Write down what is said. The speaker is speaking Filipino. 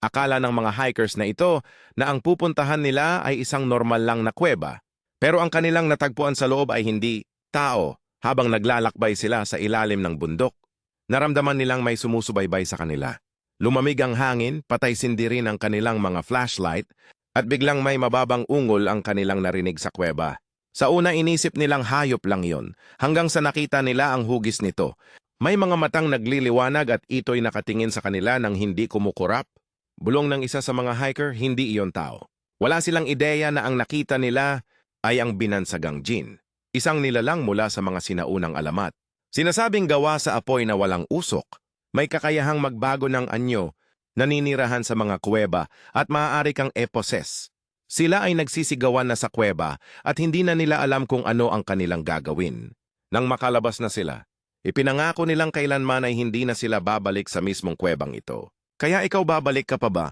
Akala ng mga hikers na ito na ang pupuntahan nila ay isang normal lang na kuweba. Pero ang kanilang natagpuan sa loob ay hindi tao habang naglalakbay sila sa ilalim ng bundok. Naramdaman nilang may sumusubaybay sa kanila. Lumamig ang hangin, patay sindi rin ang kanilang mga flashlight at biglang may mababang ungol ang kanilang narinig sa kuweba. Sa una inisip nilang hayop lang yon, hanggang sa nakita nila ang hugis nito. May mga matang nagliliwanag at ito'y nakatingin sa kanila nang hindi kumukurap. Bulong ng isa sa mga hiker, hindi iyon tao. Wala silang ideya na ang nakita nila ay ang binansagang jin, isang nilalang mula sa mga sinaunang alamat. Sinasabing gawa sa apoy na walang usok, may kakayahang magbago ng anyo, naninirahan sa mga kuweba at maaari kang eposes. Sila ay nagsisigawan na sa kuweba at hindi na nila alam kung ano ang kanilang gagawin. Nang makalabas na sila, ipinangako nilang kailanman ay hindi na sila babalik sa mismong kuwebang ito. Kaya ikaw babalik ka pa ba?